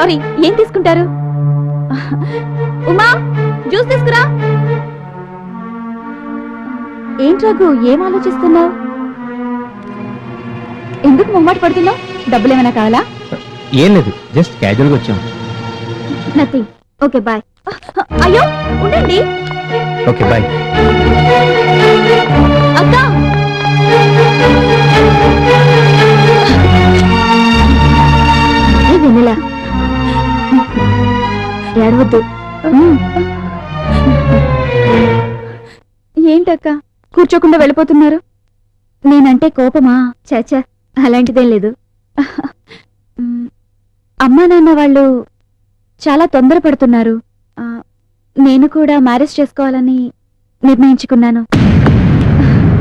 Sorry, ఏం తీసుకుంటారు? Uma, juice తీసుకురా. ఏంటి రఘు, ఏం ఆలోచిస్తున్నావు? ఎందుకు మొమ్మాట పడుతున్నావు? డబ్బులు ఏమైనా కావాలా? ఏం లేదు, జస్ట్ క్యాజువల్ గా వచ్చాం. నథింగ్. Okay bye. అయ్యో ఉండండి. Okay bye. అక్క, వెన్నెలా ఏడవద్దు. ఏంటక్క కూర్చోకుండా వెళ్ళిపోతున్నారు? నేనంటే కోపమా? చాచా, అలాంటిదేం లేదు. అమ్మా నాన్న వాళ్ళు చాలా తొందరపడుతున్నారు. నేను కూడా మ్యారేజ్ చేసుకోవాలని నిర్ణయించుకున్నాను.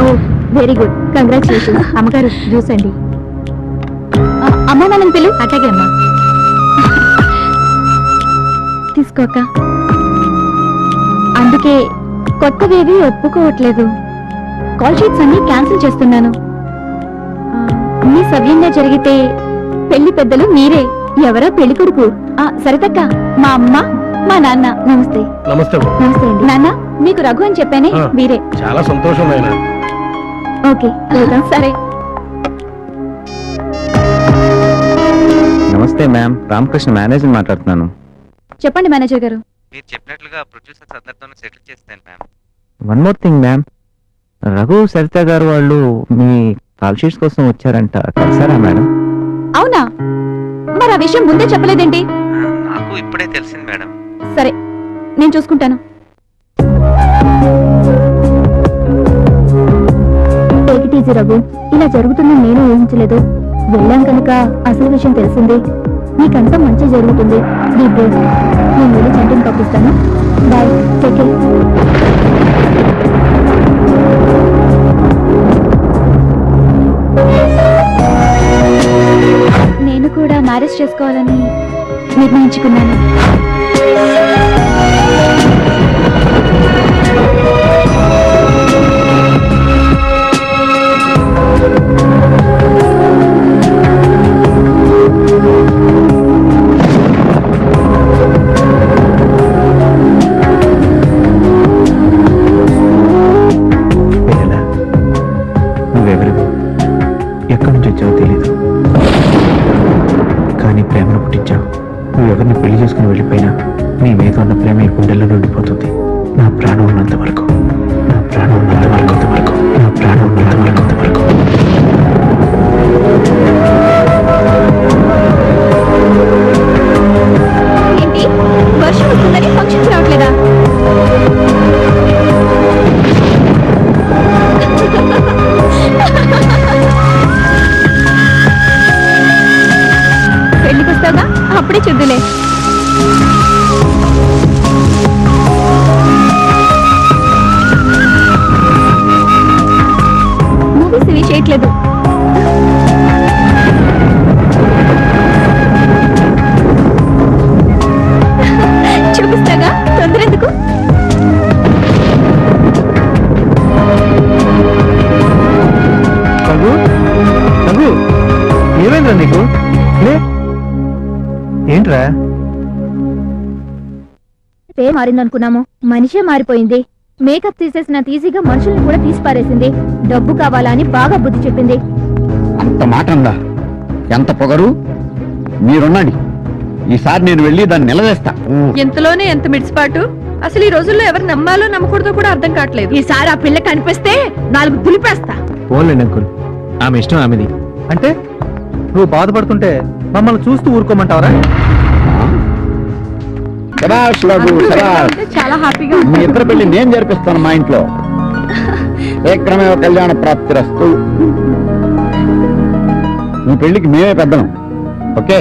ఓ వెరీ గుడ్, కంగ్రాచులేషన్స్. అమ్మగారు జ్యూస్ అండి. అమ్మా మనం పిలు. అట్లాగే అమ్మా. తీసుకోక. అందుకే కొత్తవేవి ఒప్పుకోవట్లేదు. కాల్ షీట్స్ అన్ని క్యాన్సిల్ చేస్తున్నాను. అన్ని సవ్యంగా జరిగితే పెళ్లి పెద్దలు మీరే. ఎవరో పెళ్లి కొడుకు? సరితక్క, మా అమ్మ మా నాన్న. నమస్తే. నమస్తే. నమస్తే అండి. నాన్న, మీకు రఘు అని చెప్పానే, మీరే. చాలా సంతోషం నాయనా. ఓకే వెళ్దాం. సరే. నమస్తే మ్యామ్, రామకృష్ణ మేనేజర్ మాట్లాడుతున్నాను. చెప్పండి మేనేజర్ గారు. మీరు చెప్పినట్లుగా ప్రొడ్యూసర్స్ అందరితోనూ సెటిల్ చేస్తాను ma'am. One more thing ma'am, Raghu Saritha గారు వాళ్ళు మీ కాల్ షీట్స్ కోసం వచ్చారంట, కలిసారా మేడం? అవునా? మరి ఆ విషయం ముందే చెప్పలేదేంటి? నాకు ఇప్పుడే తెలిసింది మేడం. సరే, నేను చూసుకుంటాను. టేక్ ఇట్ ఈజీ రఘు, ఇలా జరుగుతుందని నేను ఊహించలేదు. వెళ్ళాం కనుక అసలు విషయం తెలిసింది. నీకంతా మంచి జరుగుతుంది. Be brave. నేను వెళ్ళి చంటిని పంపిస్తాను. Bye, take care. నేను కూడా మ్యారేజ్ చేసుకోవాలని నిర్ణయించుకున్నాను. నువ్వెవరివో, ఎక్కడి నుంచి వచ్చావో తెలీదు, కానీ ప్రేమను పుట్టించావు. నువ్వెవరిని పెళ్లి చేసుకుని వెళ్ళిపోయినా నీ మీద ఉన్న ప్రేమ ఈ గుండెల్లో ఉండిపోతుంది. నా ప్రాణం ఉన్నంత వరకు, నా ప్రాణం ఉన్నంత వరకు, నా ప్రాణం ఉన్నంత వరకు. ఏంటి, వర్షం వస్తుందని ఫంక్షన్కి రావట్లేదా? పెళ్లికి వస్తాగా, అప్పుడే చూద్దులే. మూవీస్ ఇవి చేయట్లేదు. చూపిస్తాగా, తొందర ఎందుకు? రఘు, రఘు, ఏమైందిరా నీకు? ఏంట్రా? పే మారిందనుకున్నాము, మనిషే మారిపోయింది. మేకప్ తీసేసినంత ఈజీగా మనుషుల్ని కూడా తీసి పారేసింది. డబ్బు కావాలా అని బాగా బుద్ధి చెప్పింది. అంత మాట అందా? ఎంత పొగరు! మీరున్నాండి, ఈసారి నేను వెళ్ళి దాన్ని నిలవేస్తా. ఎంతలోనే ఎంత మిడిసిపాటు! అసలు ఈ రోజుల్లో ఎవరు నమ్మాలో నమ్మకూడదో కూడా అర్థం కావట్లేదు. ఈసారి ఆ పిల్ల కనిపిస్తే 4 దులిపేస్తా. పోన్లేండి అంకుల్, ఆమె ఇష్టం ఆమెది. అంటే నువ్వు బాధపడుతుంటే మమ్మల్ని చూస్తూ ఊరుకోమంటావరా? శభాష్ రఘు, శభాష్. చాలా హ్యాపీగా మీ ఇద్దరు పెళ్లి నేను జరిపిస్తాను మా ఇంట్లో. ఏక్రమేవ కళ్యాణ ప్రాప్తిరస్తు. మీ పెళ్లికి మేమే పెద్దలం. ఓకే.